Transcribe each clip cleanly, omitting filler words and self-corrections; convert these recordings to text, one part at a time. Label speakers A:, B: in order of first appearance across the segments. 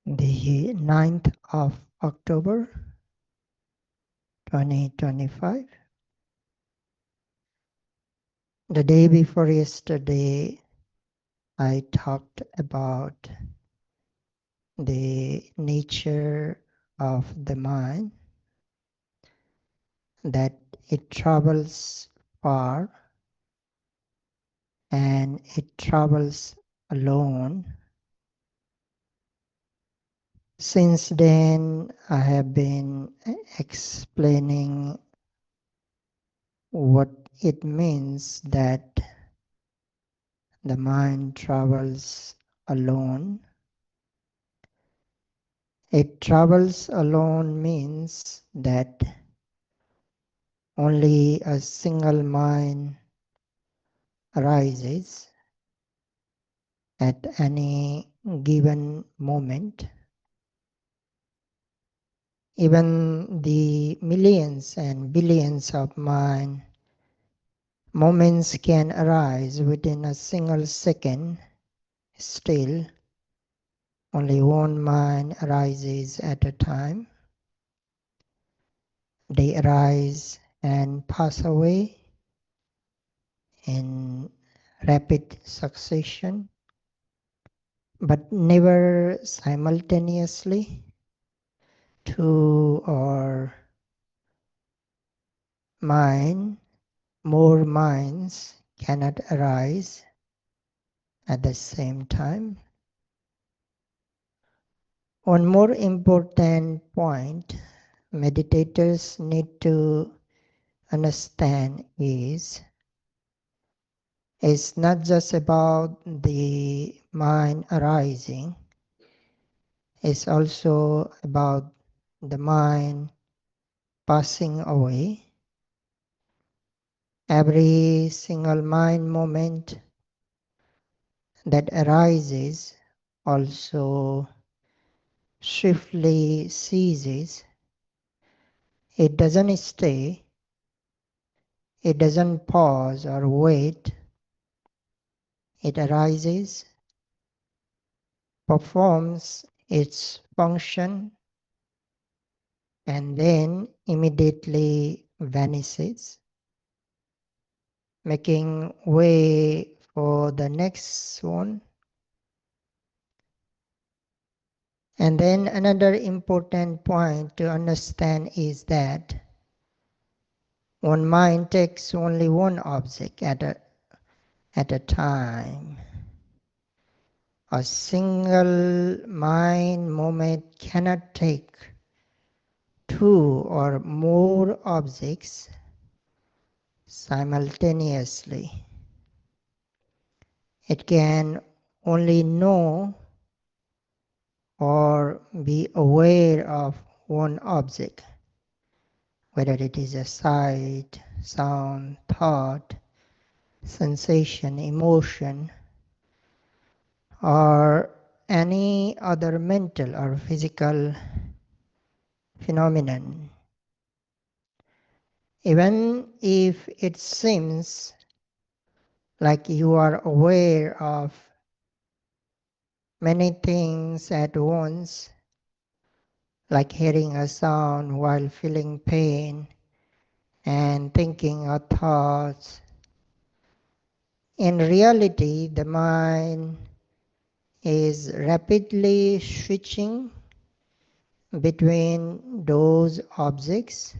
A: the 9th of October 2025. The day before yesterday, I talked about the nature of the mind, that it travels far and it travels alone. Since then, I have been explaining what it means that the mind travels alone. It travels alone means that only a single mind arises at any given moment. Even the millions and billions of moments can arise within a single second. Still, only one mind arises at a time. They arise and pass away in rapid succession, but never simultaneously. Two or more minds cannot arise at the same time. One more important point meditators need to understand is it's not just about the mind arising, it's also about the mind passing away. Every single mind moment that arises also swiftly ceases. It doesn't stay, it doesn't pause or wait. It arises, performs its function, and then immediately vanishes, making way for the next one. And then another important point to understand is that one mind takes only one object at a time. A single mind moment cannot take two or more objects simultaneously. It can only know or be aware of one object, whether it is a sight, sound, thought, sensation, emotion, or any other mental or physical phenomenon. Even if it seems like you are aware of many things at once, like hearing a sound while feeling pain and thinking of thoughts, in reality the mind is rapidly switching between those objects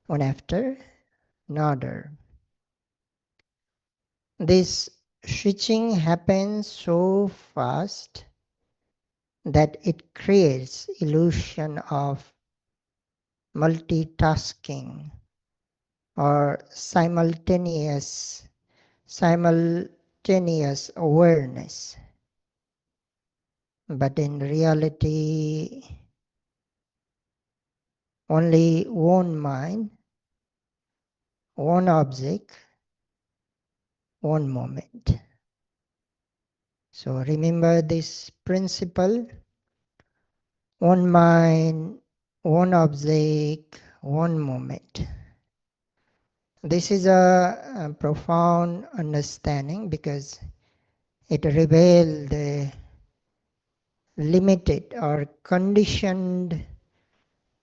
A: one after another. This switching happens so fast that it creates illusion of multitasking or simultaneous awareness. But in reality, only one mind, one object, one moment. So remember this principle: one mind, one object, one moment. This is a profound understanding because it reveals the limited or conditioned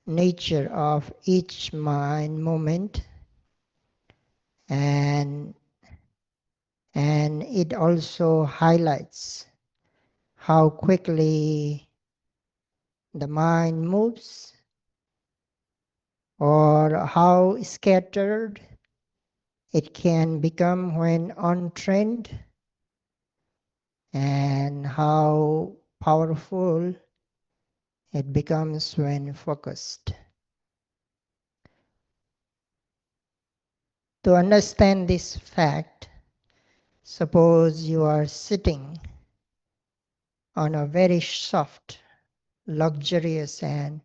A: nature of each mind moment, and it also highlights how quickly the mind moves or how scattered it can become when untrained, and how powerful it becomes when focused. To understand this fact, suppose you are sitting on a very soft, luxurious and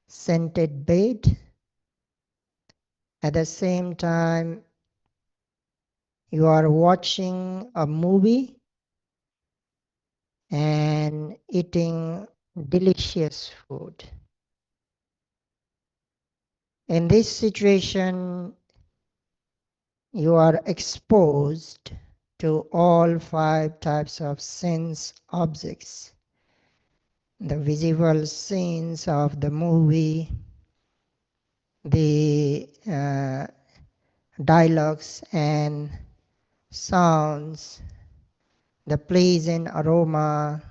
A: scented bed. At the same time, you are watching a movie and eating delicious food. In this situation, you are exposed to all five types of sense objects: the visual scenes of the movie, the dialogues and sounds, the pleasant aroma,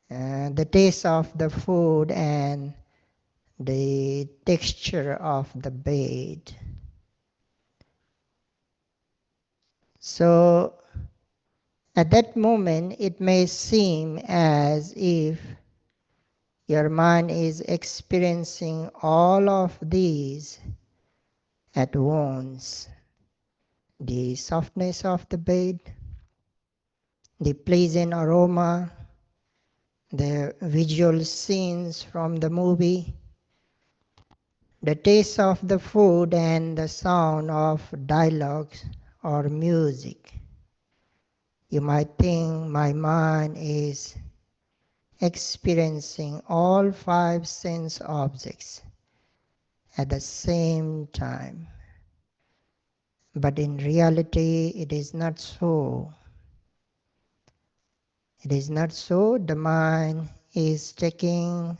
A: the taste of the food, and the texture of the bed. So at that moment, it may seem as if your mind is experiencing all of these at once: the softness of the bed, the pleasant aroma, the visual scenes from the movie, the taste of the food, and the sound of dialogues or music. You might think my mind is experiencing all five sense objects at the same time. But in reality, it is not so. It is not so. The mind is taking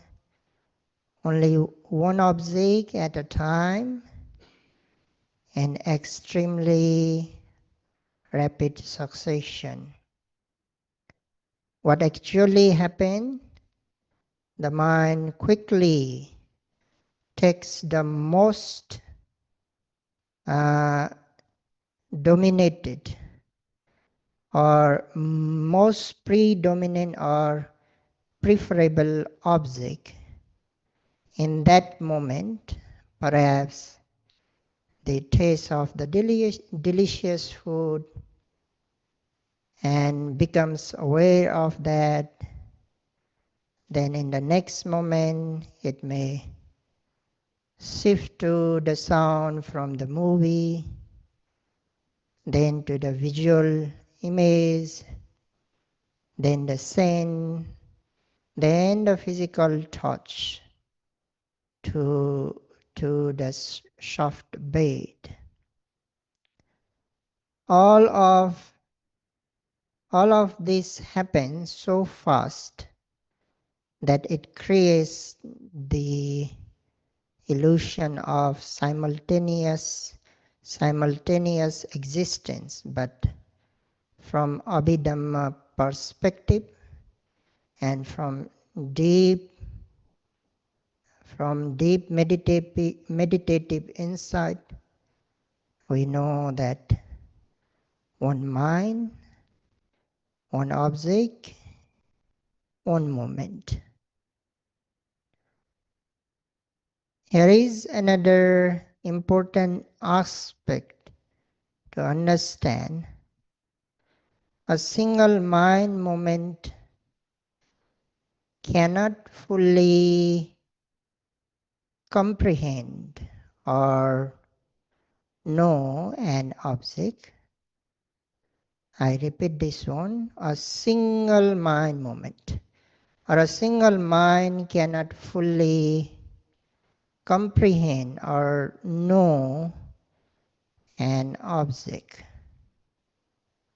A: only one object at a time in extremely rapid succession. What actually happened? The mind quickly takes the most dominated or most predominant or preferable object in that moment, perhaps the taste of the delicious food, and becomes aware of that. Then in the next moment, it may shift to the sound from the movie, then to the visual image, then the scent, then the physical touch to the soft bed. All of this happens so fast that it creates the illusion of simultaneous existence. But from Abhidhamma perspective and from deep meditative insight, we know that one mind, one object, one moment. Here is another important aspect to understand. A single mind moment cannot fully comprehend or know an object. I repeat this one: a single mind moment or a single mind cannot fully comprehend or know an object.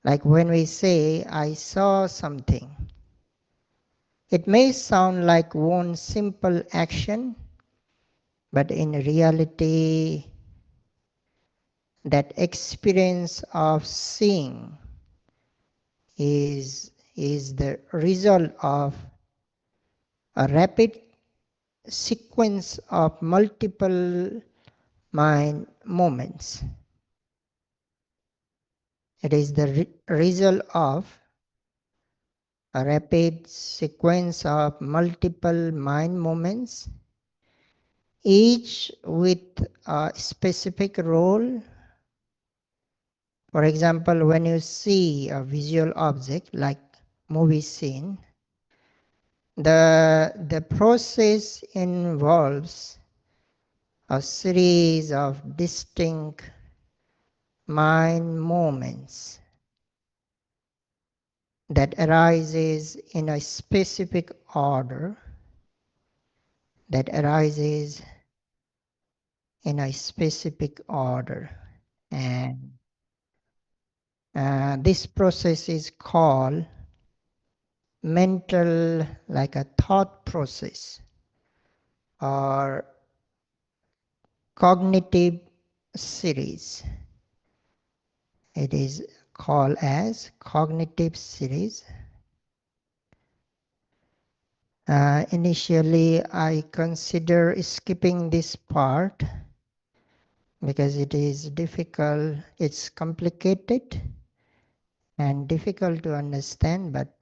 A: Like when we say, I saw something, It may sound like one simple action, but in reality, that experience of seeing is the result of a rapid sequence of multiple mind movements. It is the result of a rapid sequence of multiple mind movements, each with a specific role. For example, when you see a visual object like movie scene, the process involves a series of distinct mind movements that arises in a specific order, that arises in a specific order. And this process is called mental, like a thought process, or cognitive series. It is called as cognitive series. Initially, I consider skipping this part because it is difficult, it's complicated and difficult to understand, but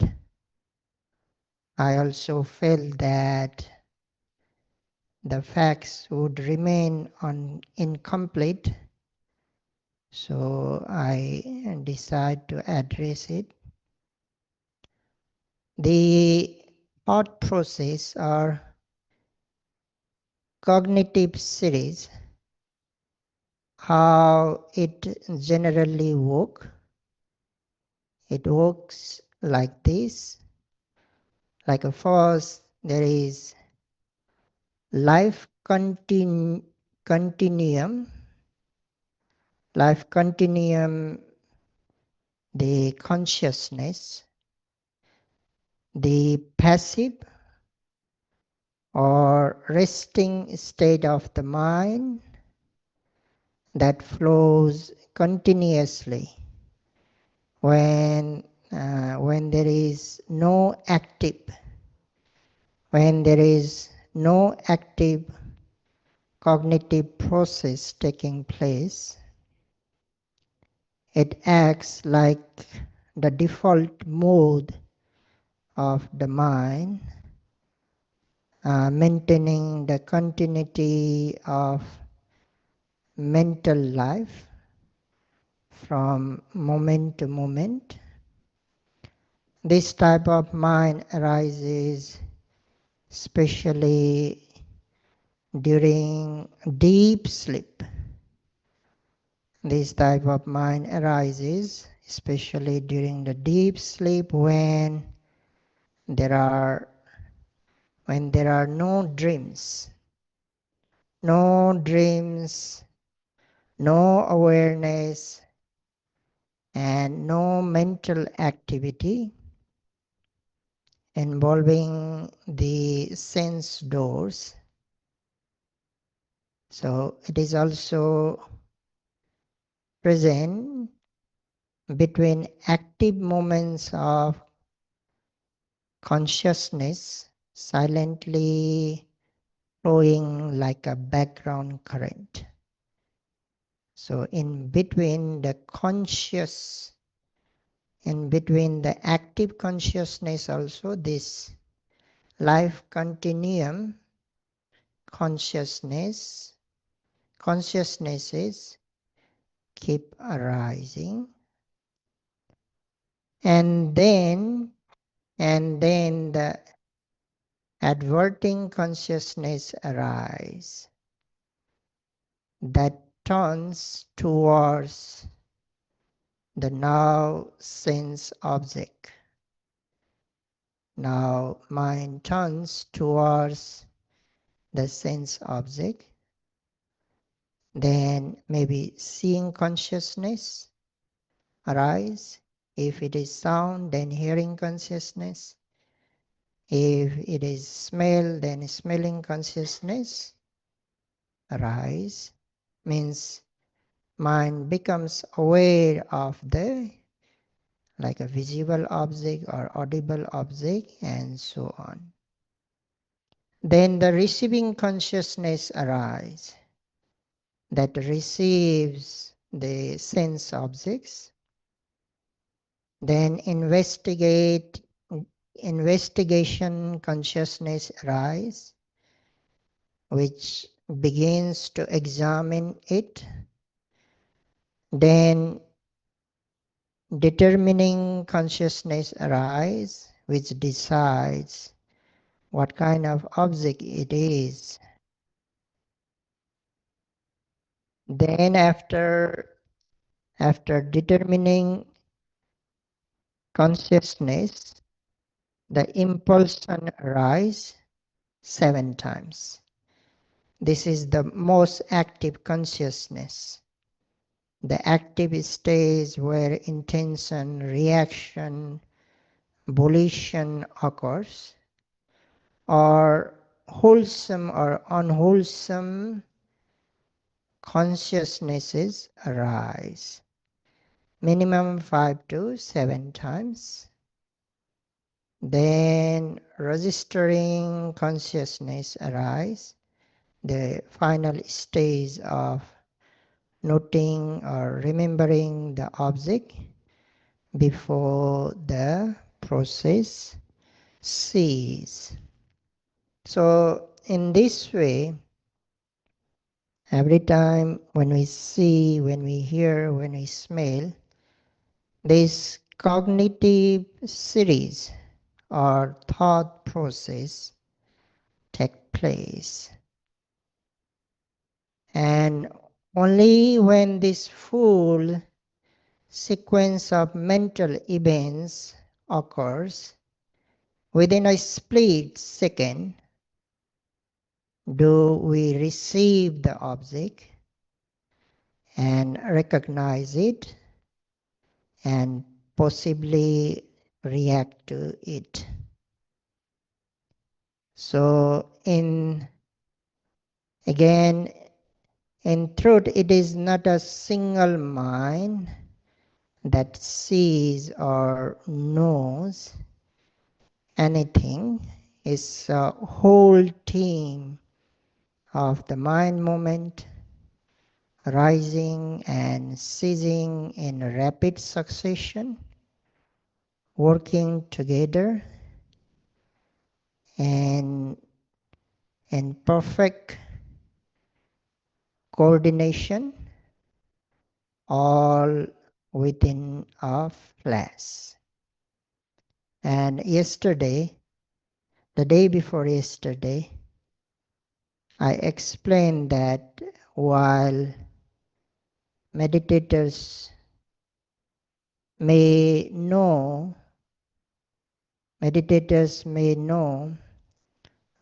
A: I also felt that the facts would remain incomplete, so I decide to address it. The thought process or cognitive series, how it generally works. It works like this. Like a first, there is life continuum. Life continuum, the consciousness, the passive or resting state of the mind that flows continuously when there is no active, when there is no active cognitive process taking place. It acts like the default mode of the mind, maintaining the continuity of mental life from moment to moment. This type of mind arises especially during deep sleep. This type of mind arises especially during the deep sleep there are when there are no dreams, no dreams, no awareness, and no mental activity involving the sense doors. So it is also present between active moments of consciousness silently flowing like a background current. So in between the active consciousness also, this life continuum consciousnesses keep arising, and then the adverting consciousness arise that turns towards the now sense object. Now mind turns towards the sense object, then maybe seeing consciousness arise. If it is sound, then hearing consciousness. If it is smell, then smelling consciousness arise. Means mind becomes aware of the like a visible object or audible object and so on. Then the receiving consciousness arises that receives the sense objects. Then investigation consciousness arises, which begins to examine it. Then determining consciousness arises, which decides what kind of object it is. Then after determining consciousness, the impulsion arises 7 times. This is the most active consciousness. The active stage where intention, reaction, volition occurs, or wholesome or unwholesome consciousnesses arise. Minimum 5 to 7 times. Then registering consciousness arise, the final stage of noting or remembering the object before the process ceases. So in this way, every time when we see, when we hear, when we smell, this cognitive series or thought process take place. And only when this full sequence of mental events occurs within a split second do we receive the object and recognize it and possibly react to it. So again, in truth, it is not a single mind that sees or knows anything. It's a whole team of the mind movement rising and ceasing in rapid succession, working together and in perfect coordination, all within a flash. And yesterday, the day before yesterday, I explained that while meditators may know, meditators may know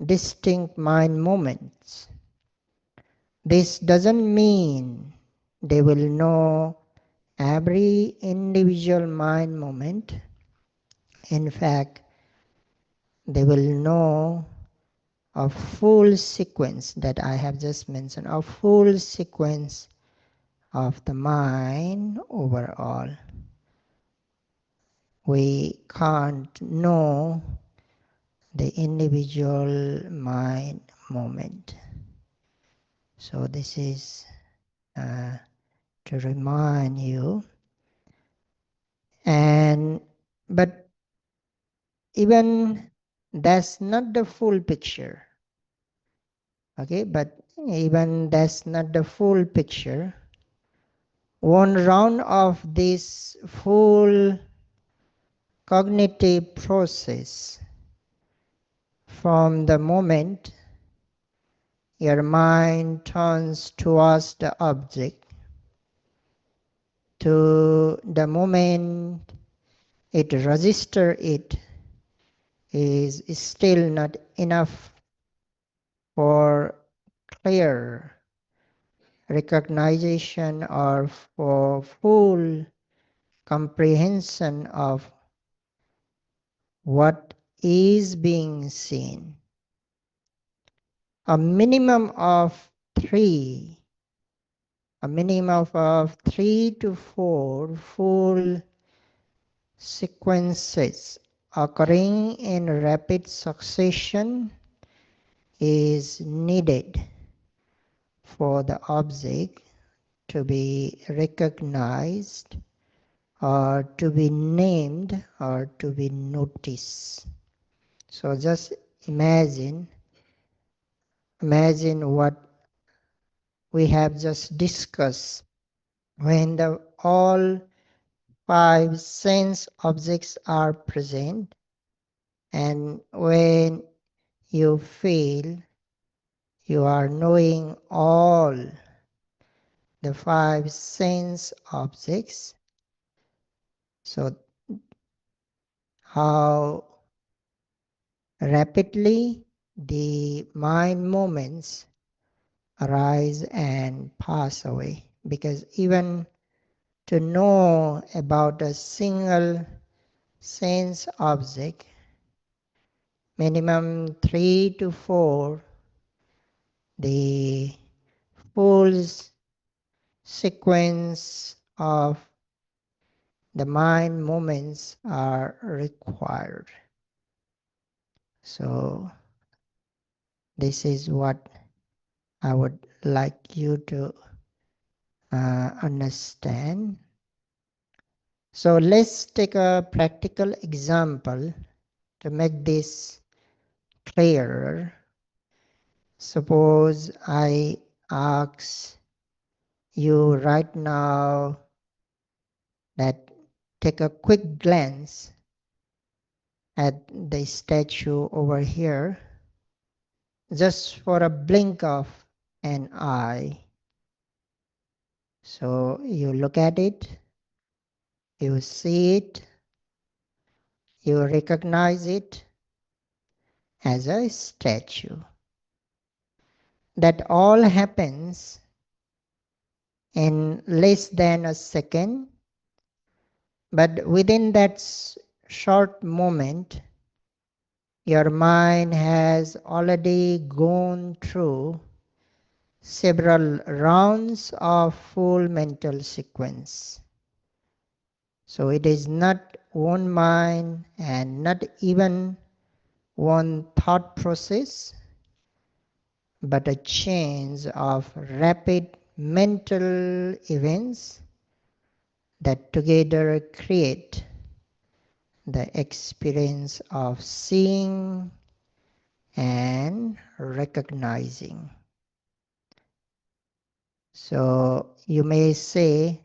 A: distinct mind movements, this doesn't mean they will know every individual mind movement. In fact, they will know a full sequence that I have just mentioned, a full sequence of the mind overall. We can't know the individual mind moment. So this is to remind you. But even that's not the full picture. Okay, but even that's not the full picture. One round of this full cognitive process from the moment your mind turns towards the object to the moment it registers it is still not enough for clear recognition or for full comprehension of what is being seen. A minimum of three, a minimum of 3 to 4 full sequences occurring in rapid succession is needed for the object to be recognized or to be named or to be noticed. So just imagine what we have just discussed. When all 5 sense objects are present, and when you feel you are knowing all the 5 sense objects, so how rapidly the mind moments arise and pass away. Because even to know about a single sense object, minimum 3 to 4, the full sequence of the mind moments are required. So this is what I would like you to understand. So let's take a practical example to make this clearer. Suppose I ask you right now that take a quick glance at the statue over here, just for a blink of an eye. So you look at it, you see it, you recognize it as a statue. That all happens in less than a second, but within that short moment, your mind has already gone through several rounds of full mental sequence. So it is not one mind and not even one thought process, but a chain of rapid mental events that together create the experience of seeing and recognizing. So you may say,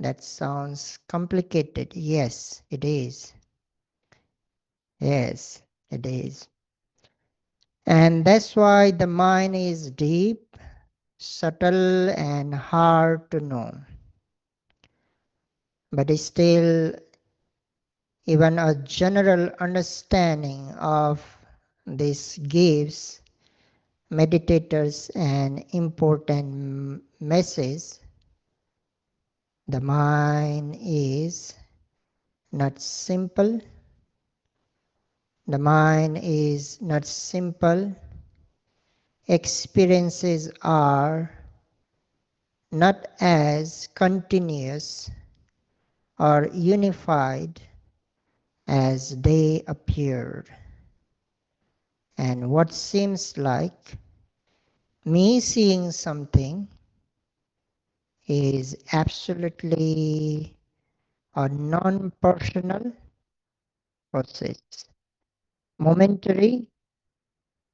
A: that sounds complicated. Yes, it is. Yes, it is. And that's why the mind is deep, subtle, and hard to know. But still, even a general understanding of this gives meditators an important message. The mind is not simple. The mind is not simple. Experiences are not as continuous or unified as they appeared. And what seems like me seeing something is absolutely a non-personal process, momentary,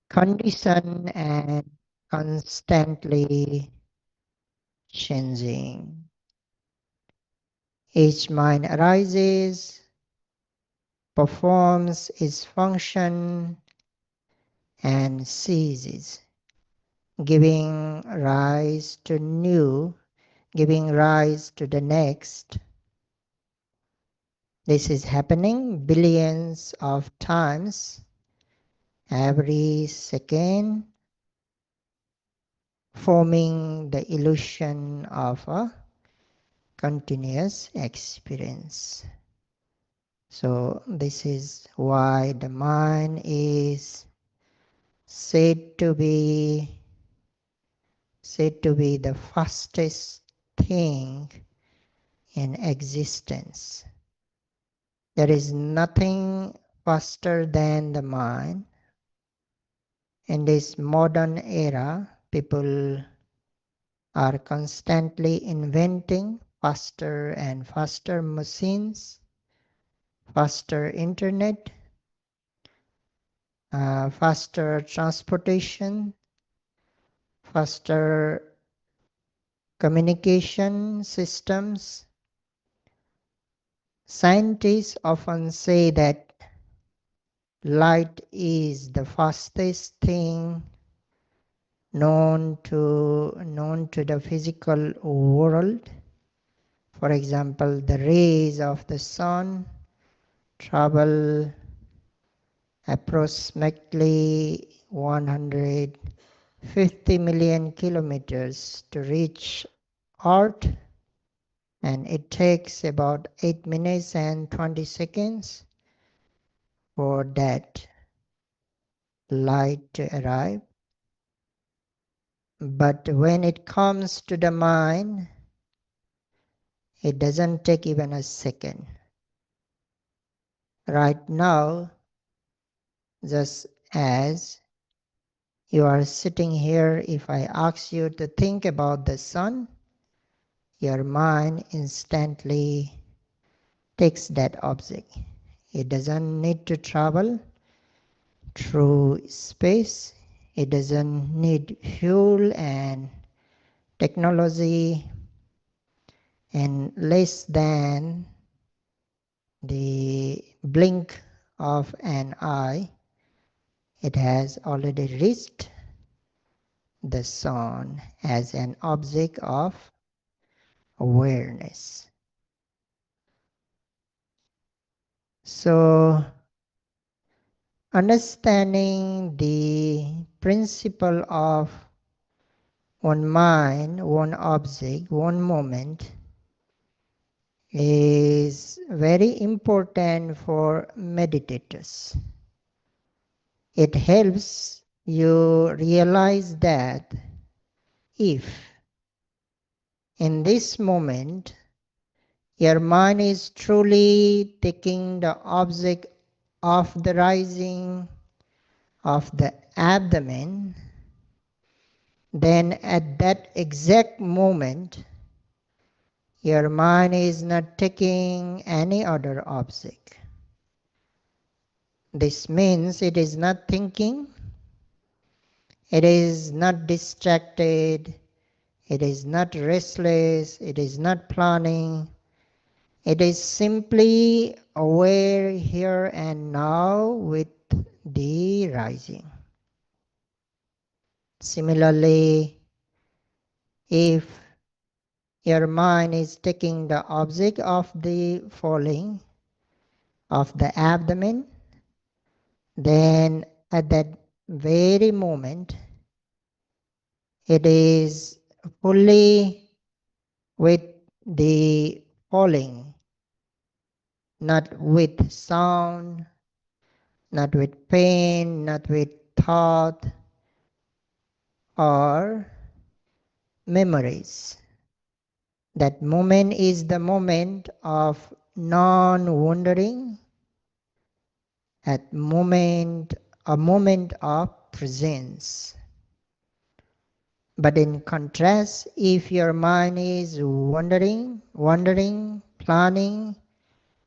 A: conditioned, and constantly changing. Each mind arises, performs its function, and ceases, giving rise to new, giving rise to the next. This is happening billions of times every second, forming the illusion of a continuous experience. So this is why the mind is said to be the fastest thing in existence. There is nothing faster than the mind. In this modern era, people are constantly inventing faster and faster machines, faster internet, faster transportation, faster communication systems. Scientists often say that light is the fastest thing known to the physical world. For example, the rays of the sun travel approximately 150 million kilometers to reach Earth, and it takes about 8 minutes and 20 seconds for that light to arrive. But when it comes to the mind, it doesn't take even a second. Right now, just as you are sitting here, if I ask you to think about the sun, your mind instantly takes that object. It doesn't need to travel through space. It doesn't need fuel and technology. In less than the blink of an eye, it has already reached the sun as an object of awareness. So, understanding the principle of one mind, one object, one moment is very important for meditators. It helps you realize that if in this moment your mind is truly taking the object of the rising of the abdomen, then at that exact moment your mind is not taking any other object. This means it is not thinking, it is not distracted, it is not restless, it is not planning. It is simply aware here and now with the rising. Similarly, if your mind is taking the object of the falling of the abdomen, then at that very moment it is fully with the falling, not with sound, not with pain, not with thought or memories. That moment is the moment of non-wandering, a moment of presence. But in contrast, if your mind is wandering, planning,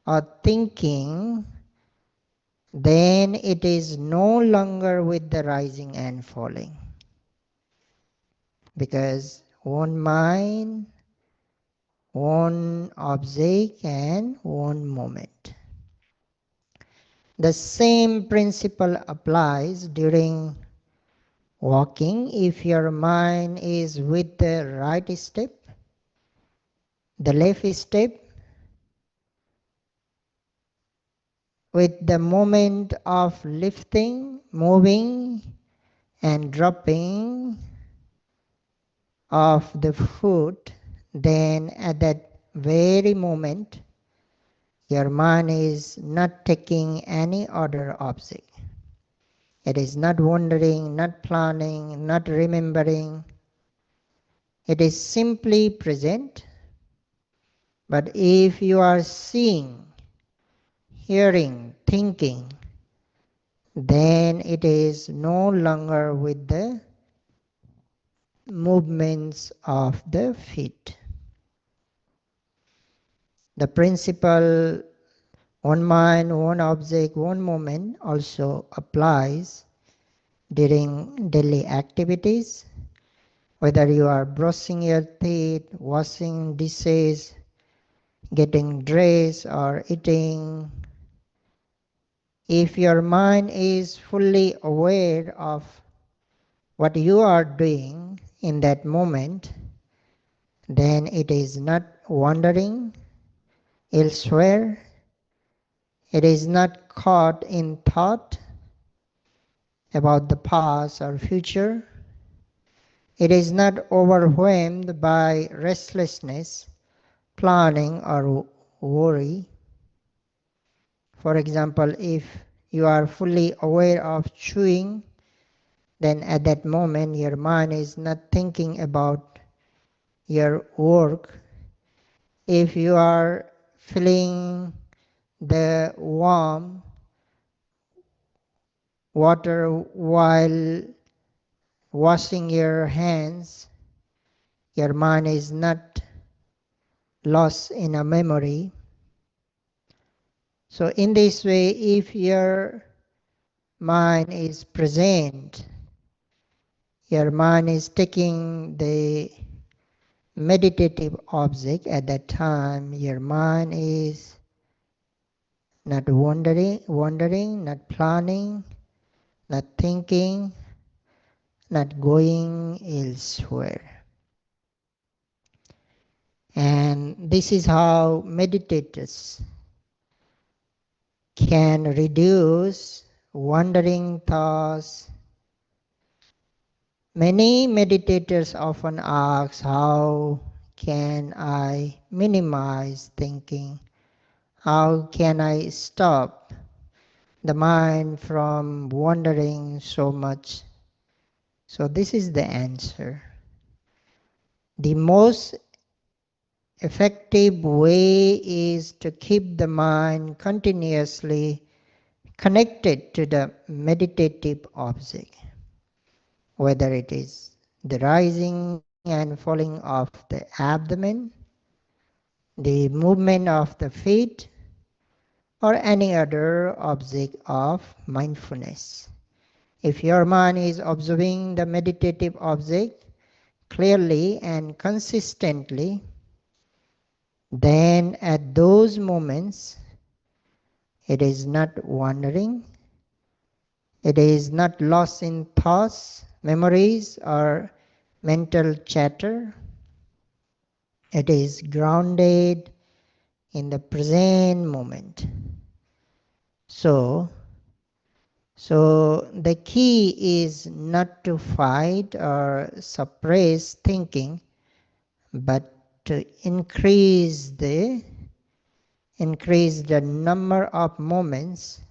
A: or thinking, then it is no longer with the rising and falling. Because one mind, one object, and one moment. The same principle applies during walking. If your mind is with the right step, the left step, with the moment of lifting, moving, and dropping of the foot, then at that very moment, Your mind is not taking any other object. It is not wondering, not planning, not remembering. It is simply present. But if you are seeing, hearing, thinking, then it is no longer with the movements of the feet. The principle one mind, one object, one moment also applies during daily activities, whether you are brushing your teeth, washing dishes, getting dressed, or eating. If your mind is fully aware of what you are doing in that moment, then it is not wandering elsewhere. It is not caught in thought about the past or future. It is not overwhelmed by restlessness, planning, or worry. For example, if you are fully aware of chewing, then at that moment your mind is not thinking about your work. If you are feeling the warm water while washing your hands, your mind is not lost in a memory. So in this way, if your mind is present, your mind is taking the meditative object at that time, your mind is not wandering, not planning, not thinking, not going elsewhere. And this is how meditators can reduce wandering thoughts. Many meditators often ask, how can I minimize thinking? How can I stop the mind from wandering so much? So this is the answer. The most effective way is to keep the mind continuously connected to the meditative object, whether it is the rising and falling of the abdomen, the movement of the feet, or any other object of mindfulness. If your mind is observing the meditative object clearly and consistently, then at those moments it is not wandering, it is not lost in thoughts, memories, or mental chatter. It is grounded in the present moment. So the key is not to fight or suppress thinking, but to increase the number of moments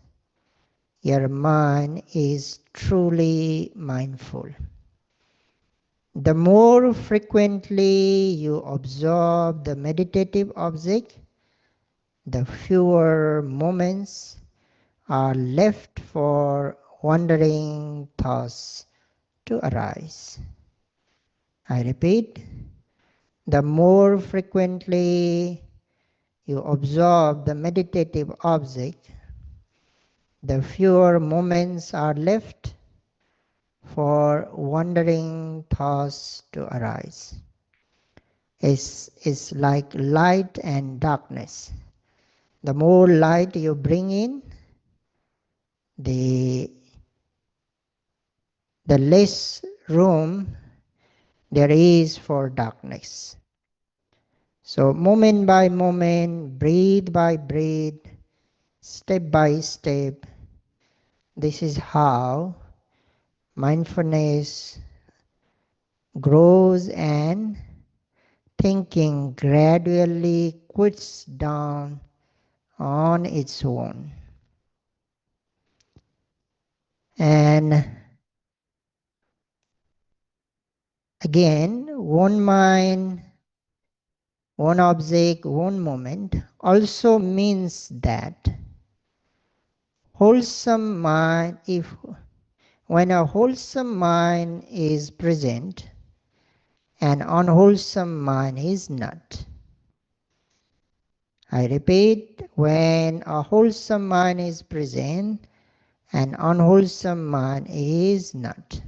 A: your mind is truly mindful. The more frequently you observe the meditative object, the fewer moments are left for wandering thoughts to arise. I repeat, the more frequently you observe the meditative object, the fewer moments are left for wandering thoughts to arise. It's like light and darkness. The more light you bring in, the less room there is for darkness. So moment by moment, breathe by breath, step by step, this is how mindfulness grows and thinking gradually quits down on its own. And again, one mind, one object, one moment also means that wholesome mind, if when a wholesome mind is present, an unwholesome mind is not. I repeat, when a wholesome mind is present, an unwholesome mind is not.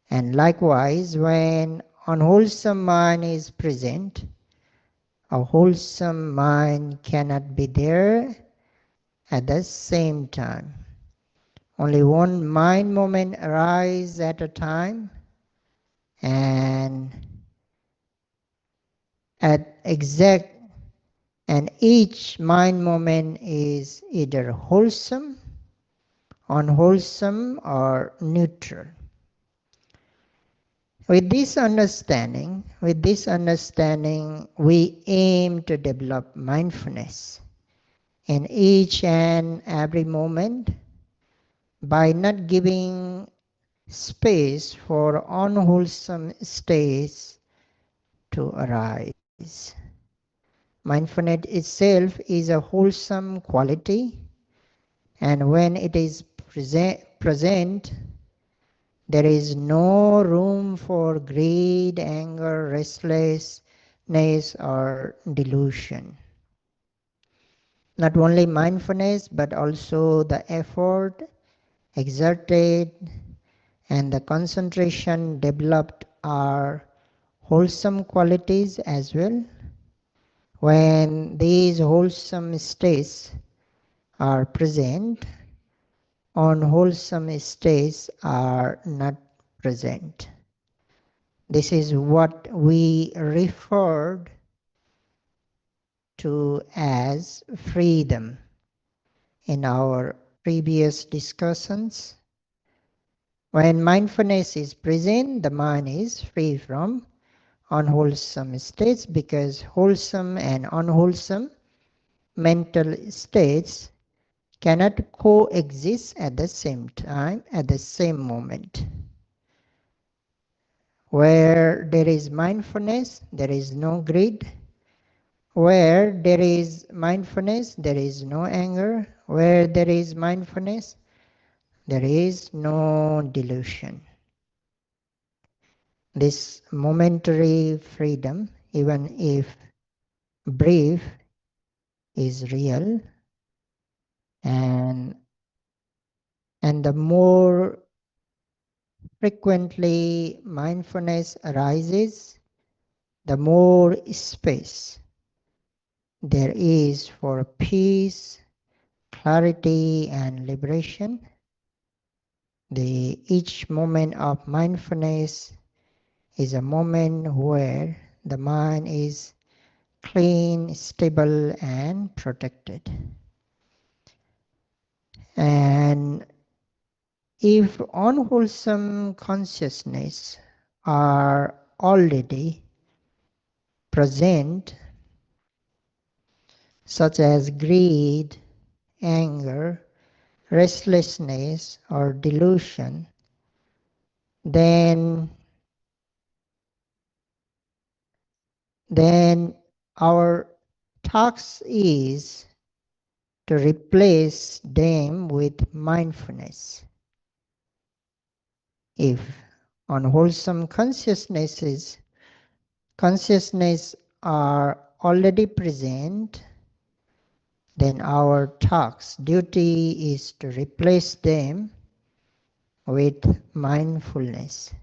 A: And likewise, when unwholesome mind is present, a wholesome mind cannot be there at the same time. Only one mind moment arises at a time, and at exact and each mind moment is either wholesome, unwholesome, or neutral. With this understanding, we aim to develop mindfulness in each and every moment by not giving space for unwholesome states to arise. Mindfulness itself is a wholesome quality, and when it is present, there is no room for greed, anger, restlessness, or delusion. Not only mindfulness, but also the effort exerted and the concentration developed are wholesome qualities as well. When these wholesome states are present, unwholesome states are not present. This is what we referred to as freedom in our previous discussions. When mindfulness is present, the mind is free from unwholesome states, because wholesome and unwholesome mental states cannot coexist at the same time, at the same moment. Where there is mindfulness, there is no greed. Where there is mindfulness, there is no anger. Where there is mindfulness, there is no delusion. This momentary freedom, even if brief, is real, and the more frequently mindfulness arises, the more space there is for peace, clarity, and liberation. Each moment of mindfulness is a moment where the mind is clean, stable, and protected. And if unwholesome consciousness are already present, such as greed, anger, restlessness, or delusion, then our task is to replace them with mindfulness. If unwholesome consciousness are already present, then our task, duty is to replace them with mindfulness.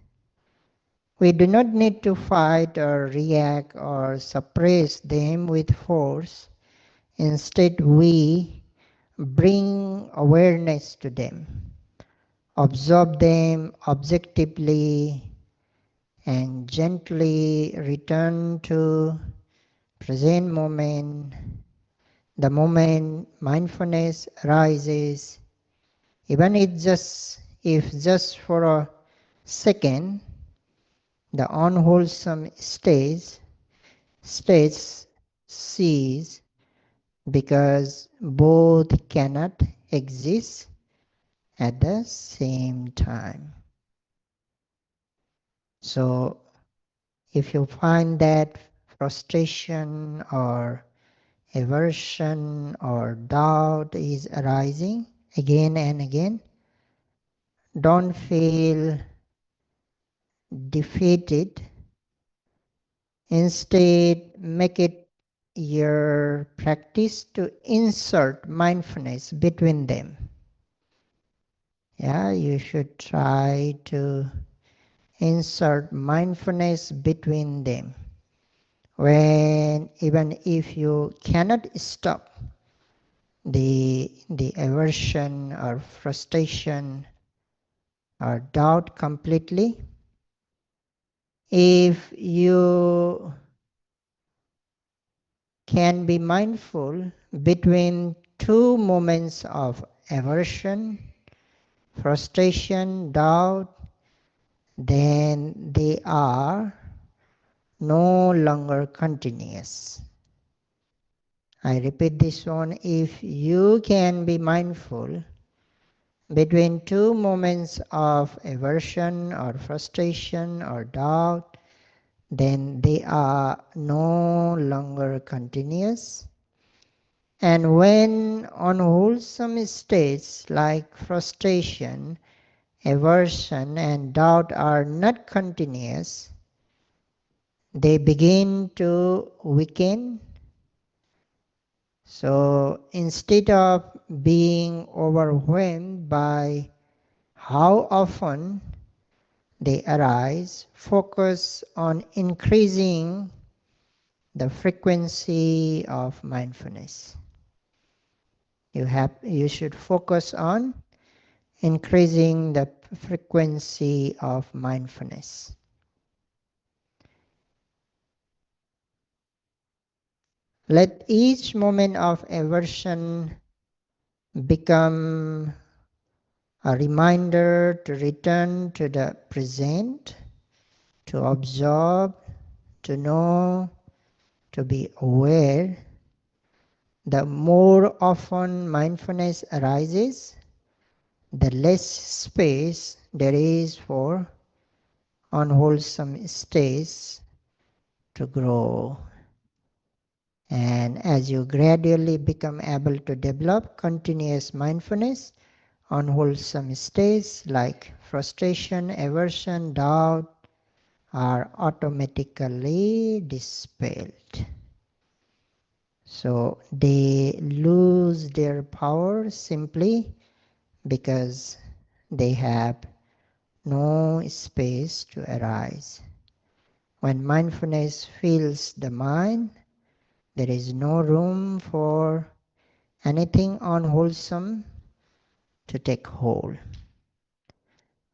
A: We do not need to fight or react or suppress them with force. Instead, we bring awareness to them, observe them objectively, and gently return to present moment. The moment mindfulness arises, even if just for a second, the unwholesome states cease, because both cannot exist at the same time. So if you find that frustration or aversion or doubt is arising again and again, don't feel defeated. Instead, make it your practice to insert mindfulness between them. Yeah, you should try to insert mindfulness between them. When even if you cannot stop the aversion or frustration or doubt completely, if you can be mindful between two moments of aversion, frustration, doubt, then they are no longer continuous. I repeat this one. If you can be mindful between two moments of aversion or frustration or doubt, then they are no longer continuous. And when unwholesome states like frustration, aversion, and doubt are not continuous, they begin to weaken. So instead of being overwhelmed by how often they arise, focus on increasing the frequency of mindfulness. You should focus on increasing the frequency of mindfulness. Let each moment of aversion become a reminder to return to the present, to observe, to know, to be aware. The more often mindfulness arises, the less space there is for unwholesome states to grow. And as you gradually become able to develop continuous mindfulness, unwholesome states like frustration, aversion, doubt are automatically dispelled. So they lose their power simply because they have no space to arise. When mindfulness fills the mind, there is no room for anything unwholesome to take hold.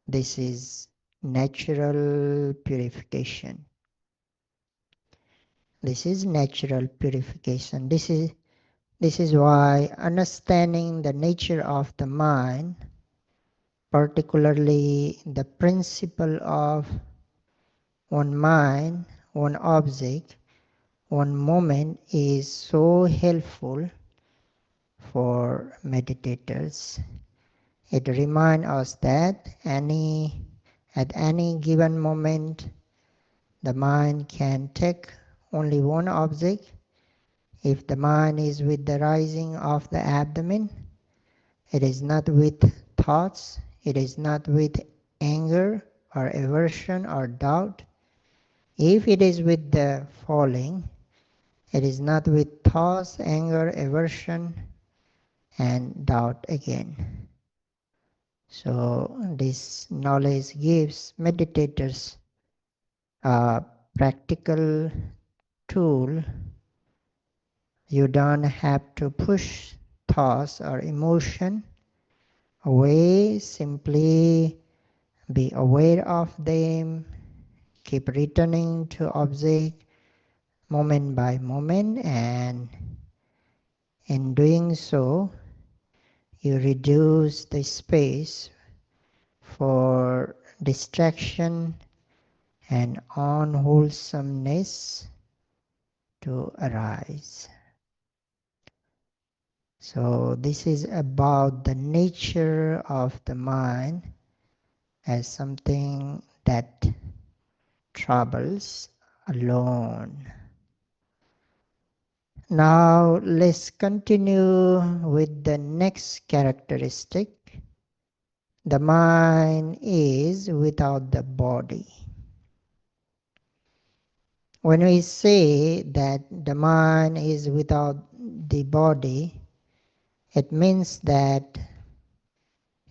A: This is natural purification. This is natural purification. This is why understanding the nature of the mind, particularly the principle of one mind, one object, one moment, is so helpful for meditators. It reminds us that at any given moment, the mind can take only one object. If the mind is with the rising of the abdomen, it is not with thoughts, it is not with anger or aversion or doubt. If it is with the falling, it is not with thoughts, anger, aversion, and doubt again. So this knowledge gives meditators a practical tool. You don't have to push thoughts or emotion away, simply be aware of them, keep returning to object moment by moment, and in doing so, you reduce the space for distraction and unwholesomeness to arise. So this is about the nature of the mind as something that troubles alone. Now let's continue with the next characteristic. The mind is without the body. When we say that the mind is without the body, it means that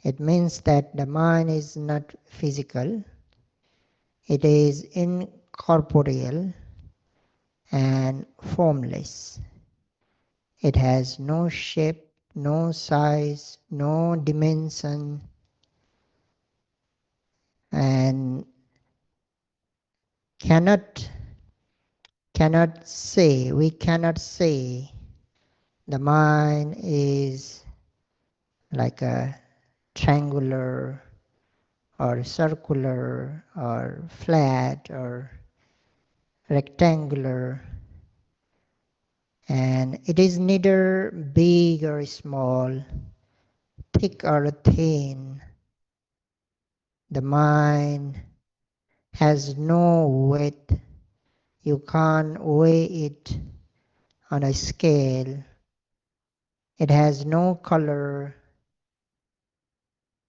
A: the mind is not physical, it is incorporeal and formless. It has no shape, no size, no dimension, and cannot we cannot say the mind is like a triangular or circular or flat or rectangular, and it is neither big or small, thick or thin. The mind has no weight. You can't weigh it on a scale. It has no color.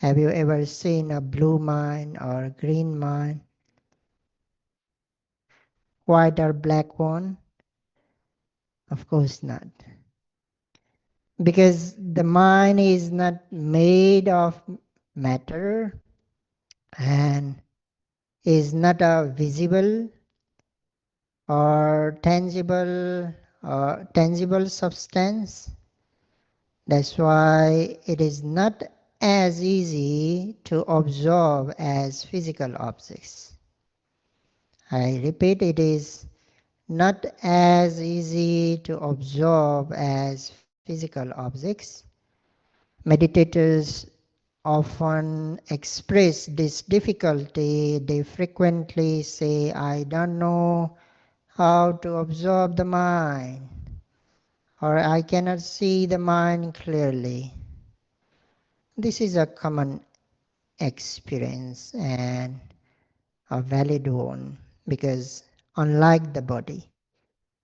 A: Have you ever seen a blue mind or green mind? White or black one? Of course not. Because the mind is not made of matter and is not a visible or tangible substance. That's why it is not as easy to observe as physical objects. I repeat, it is not as easy to observe as physical objects. Meditators often express this difficulty. They frequently say, I don't know how to observe the mind, or I cannot see the mind clearly. This is a common experience and a valid one, because unlike the body,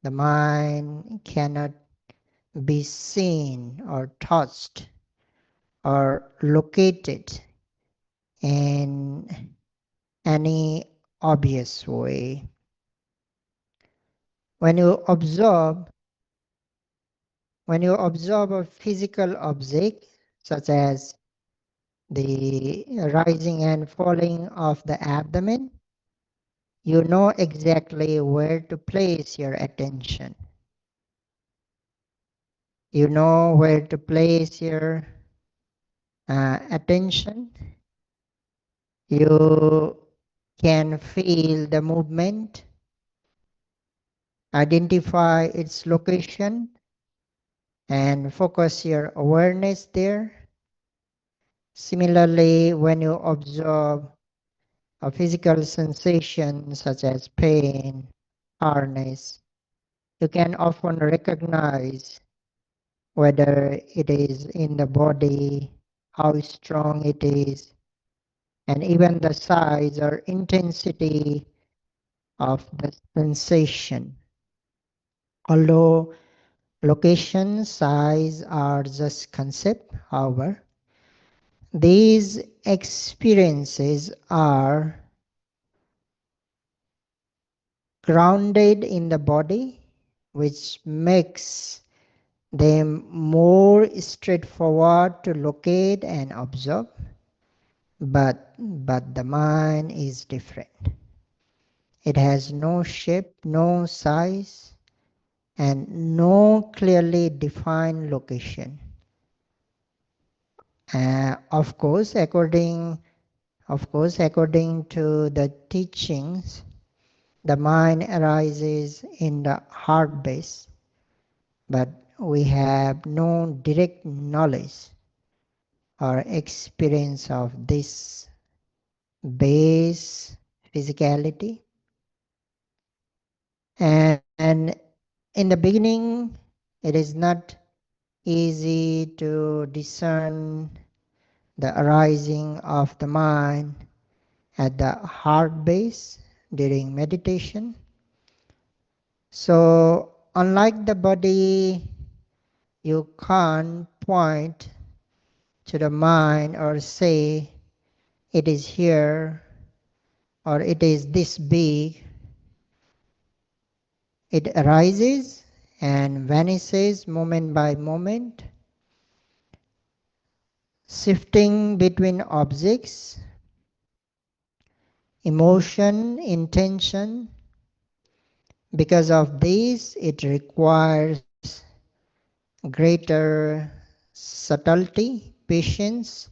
A: the mind cannot be seen or touched or located in any obvious way. When you observe, a physical object such as the rising and falling of the abdomen, you know exactly where to place your attention. You know where to place your attention. You can feel the movement, identify its location, and focus your awareness there. Similarly, when you observe a physical sensation such as pain, hardness, you can often recognize whether it is in the body, how strong it is, and even the size or intensity of the sensation. Although location, size are just concept, however, these experiences are grounded in the body, which makes them more straightforward to locate and observe. But the mind is different. It has no shape, no size, and no clearly defined location. Of course, according to the teachings, the mind arises in the heart base, but we have no direct knowledge or experience of this base physicality. And in the beginning, it is not easy to discern the arising of the mind at the heart base during meditation. So, unlike the body, you can't point to the mind or say it is here or it is this big. It arises and vanishes moment by moment, shifting between objects, emotion, intention. Because of this, it requires greater subtlety, patience,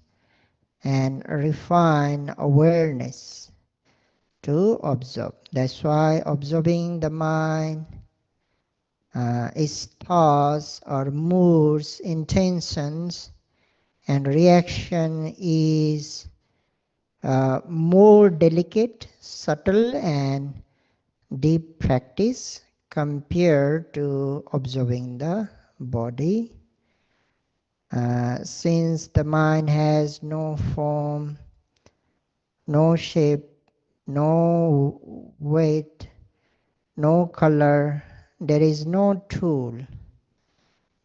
A: and refined awareness to observe. That's why observing the mind, its thoughts or moods, intentions, and reaction is more delicate, subtle, and deep practice compared to observing the body. Since the mind has no form, no shape, no weight, no color, there is no tool.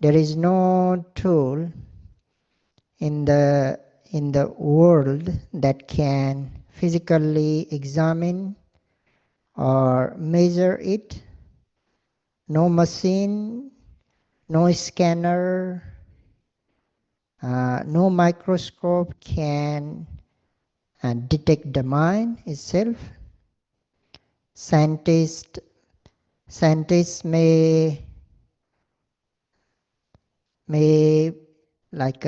A: There is no tool in the world that can physically examine or measure it. No machine, no scanner, no microscope can detect the mind itself. Scientists scientists may like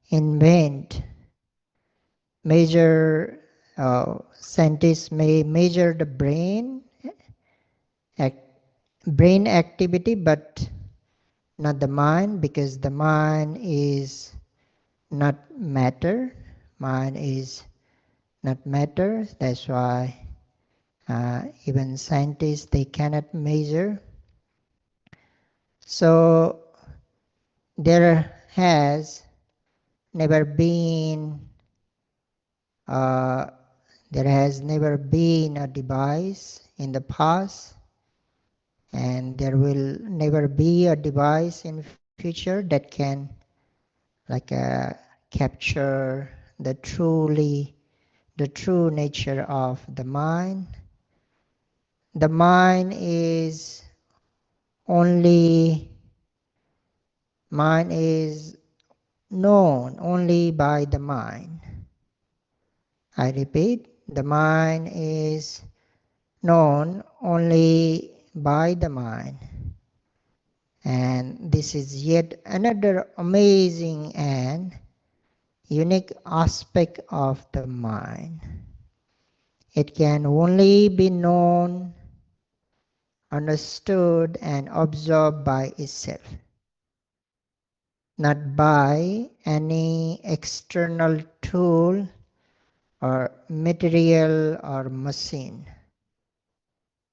A: invent, measure. Scientists may measure the ac- brain activity, but not the mind, because the mind is not matter. Mind is not matter. That's why even scientists, they cannot measure. So there has never been uh, there has never been a device in the past, and there will never be a device in future that can like capture the true nature of the mind. The mind is only mind is known only by the mind. I repeat, the mind is known only by the mind. And this is yet another amazing and unique aspect of the mind. It can only be known, understood, and observed by itself, not by any external tool or material or machine.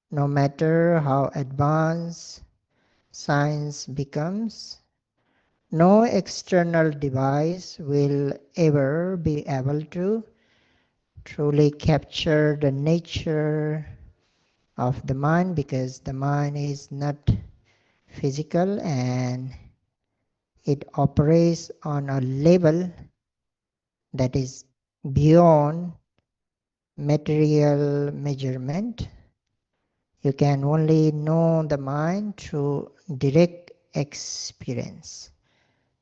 A: No matter how advanced science becomes, no external device will ever be able to truly capture the nature of the mind, because the mind is not physical and it operates on a level that is beyond material measurement. You can only know the mind through direct experience,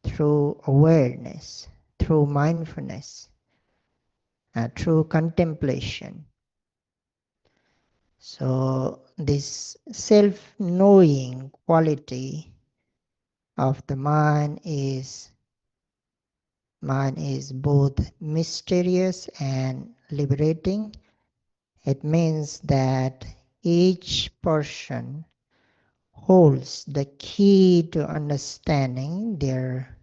A: through awareness, through mindfulness, through contemplation. So this self-knowing quality of the mind is both mysterious and liberating. It means that each person holds the key to understanding their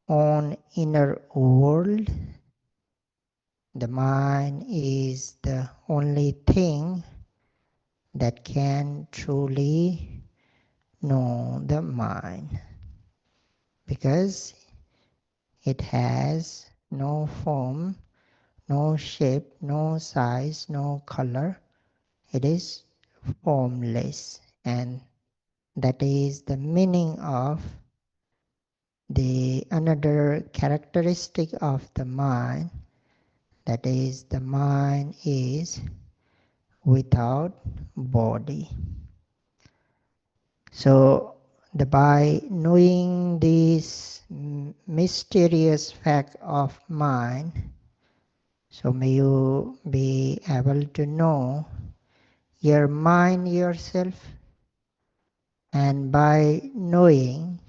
A: own inner world. The mind is the only thing that can truly know the mind. because it has no form, no shape, no size, no color. It is formless, and that is the meaning of the another characteristic of the mind. That is, the mind is without body. So by knowing this mysterious fact of mind, so may you be able to know your mind yourself, and by knowing,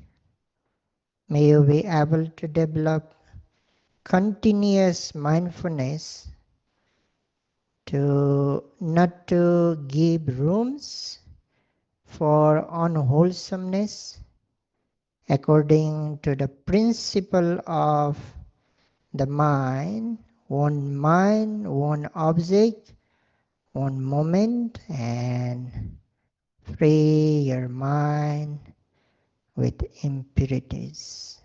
A: may you be able to develop continuous mindfulness to not to give rooms for unwholesomeness according to the principle of the mind, one object, one moment, and free your mind with impurities.